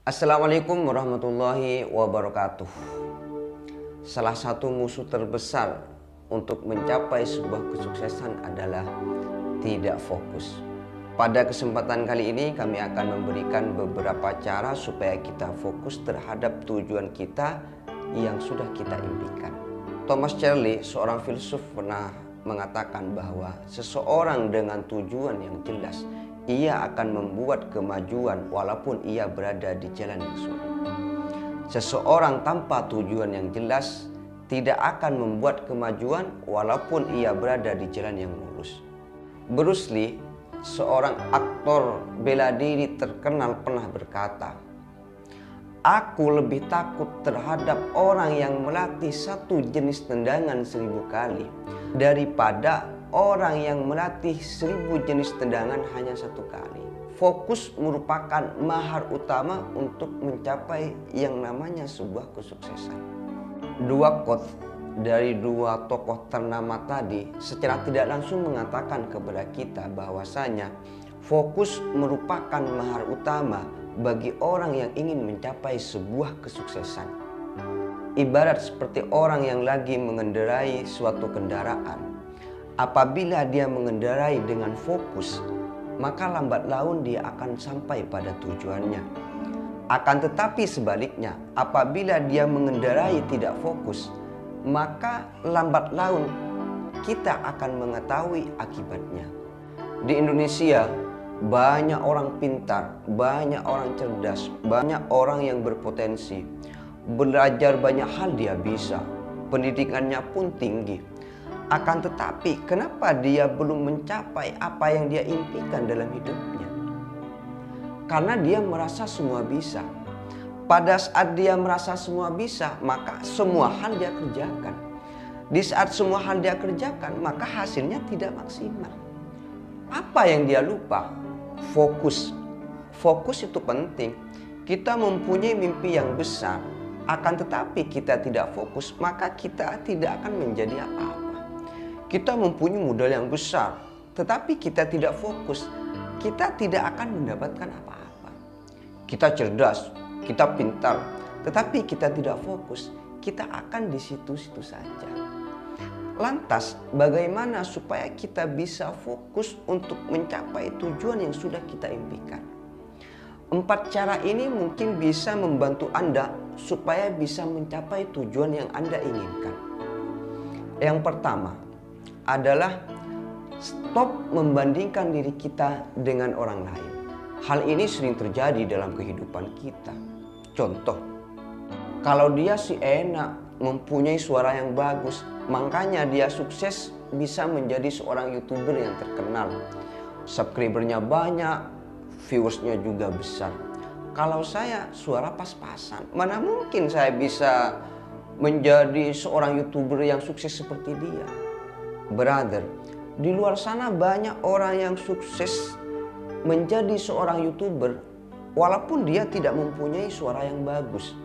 Assalamualaikum warahmatullahi wabarakatuh. Salah satu musuh terbesar untuk mencapai sebuah kesuksesan adalah tidak fokus. Pada kesempatan kali ini kami akan memberikan beberapa cara supaya kita fokus terhadap tujuan kita yang sudah kita impikan. Thomas Carlyle, seorang filsuf, pernah mengatakan bahwa seseorang dengan tujuan yang jelas, ia akan membuat kemajuan walaupun ia berada di jalan yang sulit. Seseorang tanpa tujuan yang jelas tidak akan membuat kemajuan walaupun ia berada di jalan yang lurus. Bruce Lee, seorang aktor bela diri terkenal, pernah berkata, "Aku lebih takut terhadap orang yang melatih satu jenis tendangan 1000 kali daripada orang yang melatih 1000 jenis tendangan hanya 1 kali." Fokus merupakan mahar utama untuk mencapai yang namanya sebuah kesuksesan. Dua quote dari dua tokoh ternama tadi secara tidak langsung mengatakan kepada kita bahwasanya fokus merupakan mahar utama bagi orang yang ingin mencapai sebuah kesuksesan. Ibarat seperti orang yang lagi mengendarai suatu kendaraan. Apabila dia mengendarai dengan fokus, maka lambat laun dia akan sampai pada tujuannya. Akan tetapi sebaliknya, apabila dia mengendarai tidak fokus, maka lambat laun kita akan mengetahui akibatnya. Di Indonesia, banyak orang pintar, banyak orang cerdas, banyak orang yang berpotensi. Belajar banyak hal dia bisa, pendidikannya pun tinggi. Akan tetapi kenapa dia belum mencapai apa yang dia impikan dalam hidupnya? Karena dia merasa semua bisa. Pada saat dia merasa semua bisa, maka semua hal dia kerjakan. Di saat semua hal dia kerjakan, maka hasilnya tidak maksimal. Apa yang dia lupa? Fokus. Fokus itu penting. Kita mempunyai mimpi yang besar, akan tetapi kita tidak fokus, maka kita tidak akan menjadi apa-apa. Kita mempunyai modal yang besar, tetapi kita tidak fokus, kita tidak akan mendapatkan apa-apa. Kita cerdas, kita pintar, tetapi kita tidak fokus, kita akan di situ-situ saja. Lantas, bagaimana supaya kita bisa fokus untuk mencapai tujuan yang sudah kita impikan? 4 cara ini mungkin bisa membantu Anda supaya bisa mencapai tujuan yang Anda inginkan. Yang pertama adalah stop membandingkan diri kita dengan orang lain. Hal ini sering terjadi dalam kehidupan kita. Contoh, kalau dia si enak, mempunyai suara yang bagus, makanya dia sukses bisa menjadi seorang YouTuber yang terkenal. Subscribernya banyak, viewersnya juga besar. Kalau saya suara pas-pasan, mana mungkin saya bisa menjadi seorang YouTuber yang sukses seperti dia. Brother, di luar sana banyak orang yang sukses menjadi seorang YouTuber walaupun dia tidak mempunyai suara yang bagus.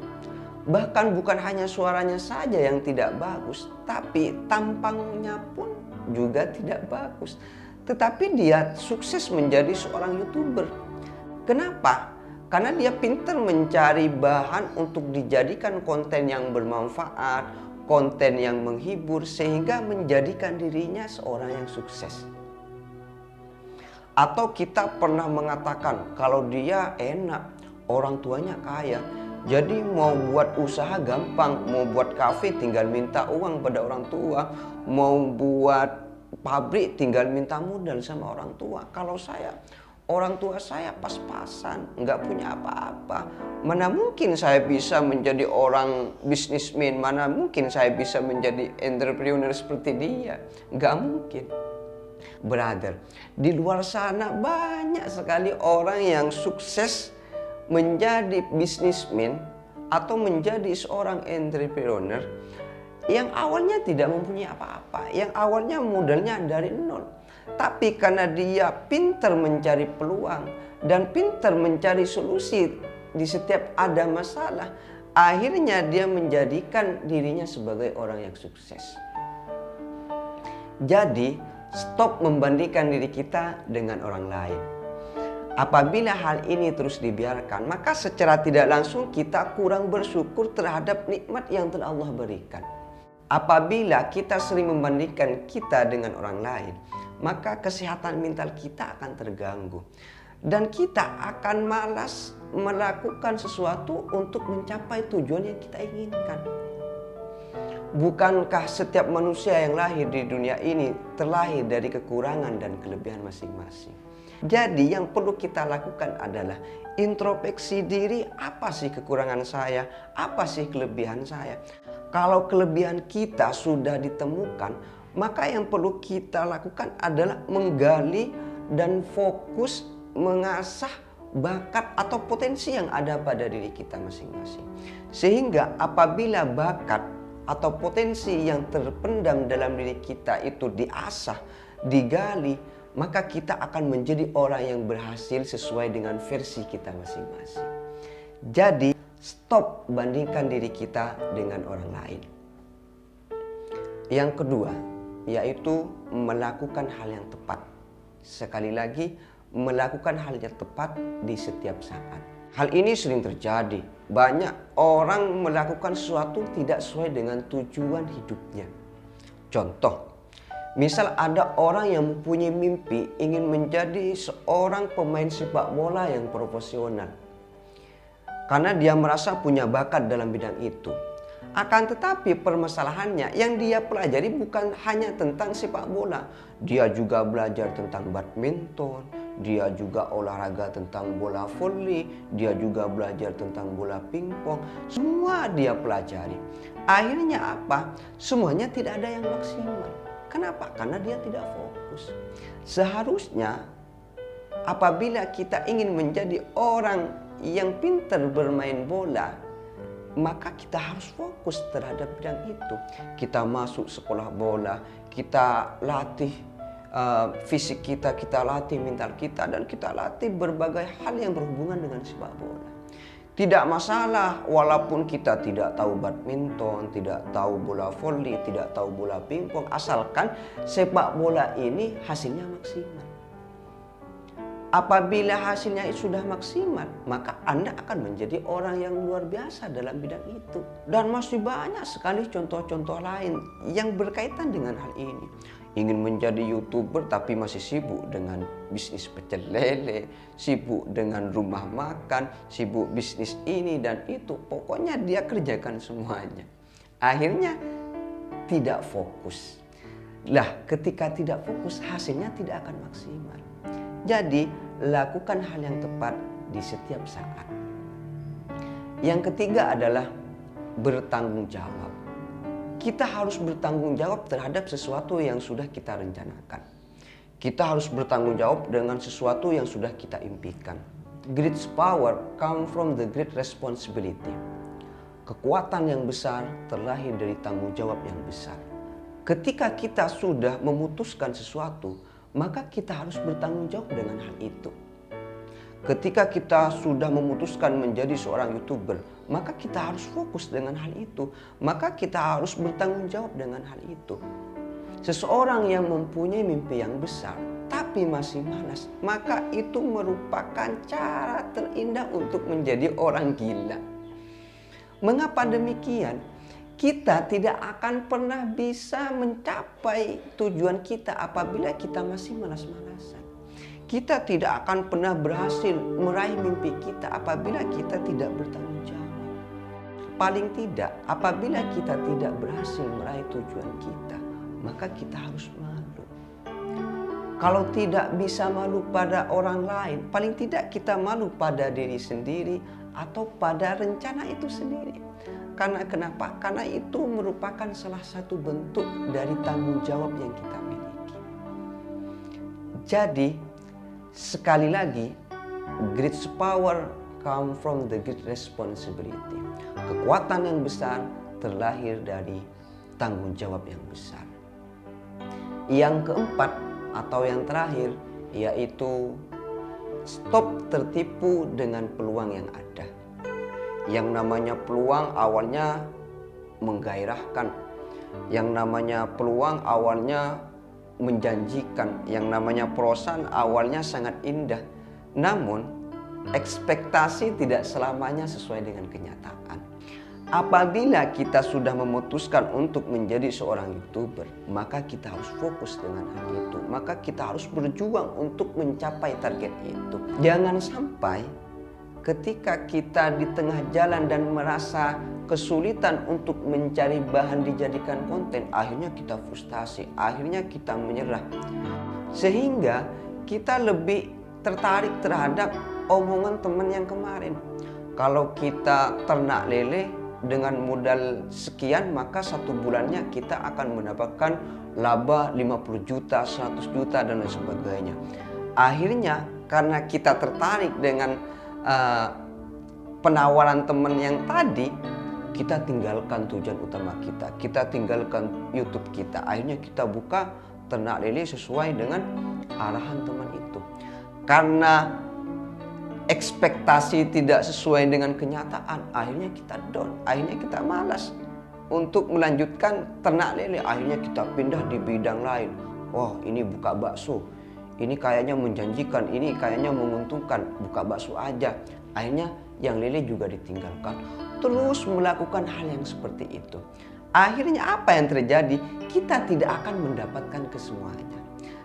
Bahkan bukan hanya suaranya saja yang tidak bagus, tapi tampangnya pun juga tidak bagus. Tetapi dia sukses menjadi seorang YouTuber. Kenapa? Karena dia pintar mencari bahan untuk dijadikan konten yang bermanfaat, konten yang menghibur, sehingga menjadikan dirinya seorang yang sukses. Atau kita pernah mengatakan kalau dia enak, orang tuanya kaya, jadi mau buat usaha gampang, mau buat kafe tinggal minta uang pada orang tua, mau buat pabrik tinggal minta modal sama orang tua. Kalau saya, orang tua saya pas-pasan, nggak punya apa-apa. Mana mungkin saya bisa menjadi orang bisnismen, mana mungkin saya bisa menjadi entrepreneur seperti dia. Nggak mungkin. Brother, di luar sana banyak sekali orang yang sukses menjadi bisnismen atau menjadi seorang entrepreneur yang awalnya tidak mempunyai apa-apa, yang awalnya modalnya dari nol. Tapi karena dia pintar mencari peluang dan pintar mencari solusi di setiap ada masalah, akhirnya dia menjadikan dirinya sebagai orang yang sukses. Jadi, stop membandingkan diri kita dengan orang lain. Apabila hal ini terus dibiarkan, maka secara tidak langsung kita kurang bersyukur terhadap nikmat yang telah Allah berikan. Apabila kita sering membandingkan kita dengan orang lain, maka kesehatan mental kita akan terganggu. Dan kita akan malas melakukan sesuatu untuk mencapai tujuan yang kita inginkan. Bukankah setiap manusia yang lahir di dunia ini terlahir dari kekurangan dan kelebihan masing-masing? Jadi yang perlu kita lakukan adalah introspeksi diri, apa sih kekurangan saya, apa sih kelebihan saya. Kalau kelebihan kita sudah ditemukan, maka yang perlu kita lakukan adalah menggali dan fokus mengasah bakat atau potensi yang ada pada diri kita masing-masing. Sehingga apabila bakat atau potensi yang terpendam dalam diri kita itu diasah, digali, maka kita akan menjadi orang yang berhasil sesuai dengan versi kita masing-masing. Jadi, stop bandingkan diri kita dengan orang lain. Yang kedua, yaitu melakukan hal yang tepat. Sekali lagi, melakukan hal yang tepat di setiap saat. Hal ini sering terjadi. Banyak orang melakukan sesuatu tidak sesuai dengan tujuan hidupnya. Contoh, misal ada orang yang mempunyai mimpi ingin menjadi seorang pemain sepak bola yang profesional. Karena dia merasa punya bakat dalam bidang itu. Akan tetapi permasalahannya yang dia pelajari bukan hanya tentang sepak bola. Dia juga belajar tentang badminton, dia juga olahraga tentang bola voli, dia juga belajar tentang bola pingpong. Semua dia pelajari. Akhirnya apa? Semuanya tidak ada yang maksimal. Kenapa? Karena dia tidak fokus. Seharusnya apabila kita ingin menjadi orang yang pintar bermain bola, maka kita harus fokus terhadap bidang itu. Kita masuk sekolah bola, kita latih fisik kita, kita latih mental kita, dan kita latih berbagai hal yang berhubungan dengan sepak bola. Tidak masalah walaupun kita tidak tahu badminton, tidak tahu bola voli, tidak tahu bola pingpong, asalkan sepak bola ini hasilnya maksimal. Apabila hasilnya sudah maksimal, maka Anda akan menjadi orang yang luar biasa dalam bidang itu. Dan masih banyak sekali contoh-contoh lain yang berkaitan dengan hal ini. Ingin menjadi YouTuber tapi masih sibuk dengan bisnis pecel lele, sibuk dengan rumah makan, sibuk bisnis ini dan itu. Pokoknya dia kerjakan semuanya. Akhirnya tidak fokus. Lah, ketika tidak fokus, hasilnya tidak akan maksimal. Jadi, lakukan hal yang tepat di setiap saat. Yang ketiga adalah bertanggung jawab. Kita harus bertanggung jawab terhadap sesuatu yang sudah kita rencanakan. Kita harus bertanggung jawab dengan sesuatu yang sudah kita impikan. Great power come from the great responsibility. Kekuatan yang besar terlahir dari tanggung jawab yang besar. Ketika kita sudah memutuskan sesuatu, maka kita harus bertanggung jawab dengan hal itu. Ketika kita sudah memutuskan menjadi seorang YouTuber, maka kita harus fokus dengan hal itu. Maka kita harus bertanggung jawab dengan hal itu. Seseorang yang mempunyai mimpi yang besar, tapi masih malas, maka itu merupakan cara terindah untuk menjadi orang gila. Mengapa demikian? Kita tidak akan pernah bisa mencapai tujuan kita apabila kita masih malas-malasan. Kita tidak akan pernah berhasil meraih mimpi kita apabila kita tidak bertanggung jawab. Paling tidak, apabila kita tidak berhasil meraih tujuan kita, maka kita harus malu. Kalau tidak bisa malu pada orang lain, paling tidak kita malu pada diri sendiri atau pada rencana itu sendiri. Karena kenapa? Karena itu merupakan salah satu bentuk dari tanggung jawab yang kita miliki. Jadi, sekali lagi, great power come from the great responsibility. Kekuatan yang besar terlahir dari tanggung jawab yang besar. Yang keempat atau yang terakhir, yaitu stop tertipu dengan peluang yang ada. Yang namanya peluang awalnya menggairahkan. Yang namanya peluang awalnya menjanjikan. Yang namanya perosan awalnya sangat indah. Namun, ekspektasi tidak selamanya sesuai dengan kenyataan. Apabila kita sudah memutuskan untuk menjadi seorang YouTuber, maka kita harus fokus dengan hal itu. Maka kita harus berjuang untuk mencapai target itu. Jangan sampai ketika kita di tengah jalan dan merasa kesulitan untuk mencari bahan dijadikan konten, akhirnya kita frustasi, akhirnya kita menyerah. Sehingga kita lebih tertarik terhadap omongan teman yang kemarin. Kalau kita ternak lele dengan modal sekian, maka satu bulannya kita akan mendapatkan laba 50 juta, 100 juta dan lain sebagainya. Akhirnya karena kita tertarik dengan penawaran teman yang tadi, kita tinggalkan tujuan utama kita. Kita tinggalkan YouTube kita. Akhirnya kita buka ternak lele sesuai dengan arahan teman itu. Karena ekspektasi tidak sesuai dengan kenyataan, akhirnya kita down, akhirnya kita malas untuk melanjutkan ternak lele. Akhirnya kita pindah di bidang lain. Wah, ini buka bakso, ini kayaknya menjanjikan, ini kayaknya menguntungkan, buka bakso aja. Akhirnya yang lele juga ditinggalkan. Terus melakukan hal yang seperti itu. Akhirnya apa yang terjadi? Kita tidak akan mendapatkan kesemuanya.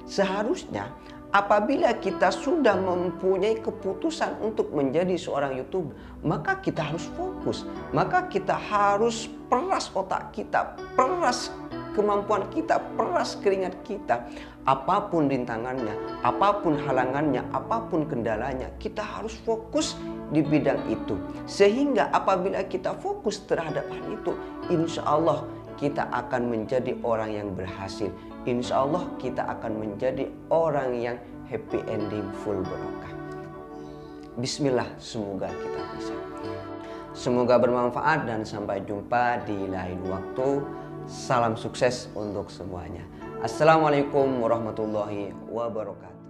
Seharusnya apabila kita sudah mempunyai keputusan untuk menjadi seorang YouTuber, maka kita harus fokus. Maka kita harus peras otak kita, peras kemampuan kita, peras keringat kita. Apapun rintangannya, apapun halangannya, apapun kendalanya, kita harus fokus di bidang itu. Sehingga apabila kita fokus terhadap hal itu, insya Allah kita akan menjadi orang yang berhasil. Insya Allah kita akan menjadi orang yang happy ending, full barokah. Bismillah, semoga kita bisa. Semoga bermanfaat dan sampai jumpa di lain waktu. Salam sukses untuk semuanya. Assalamualaikum warahmatullahi wabarakatuh.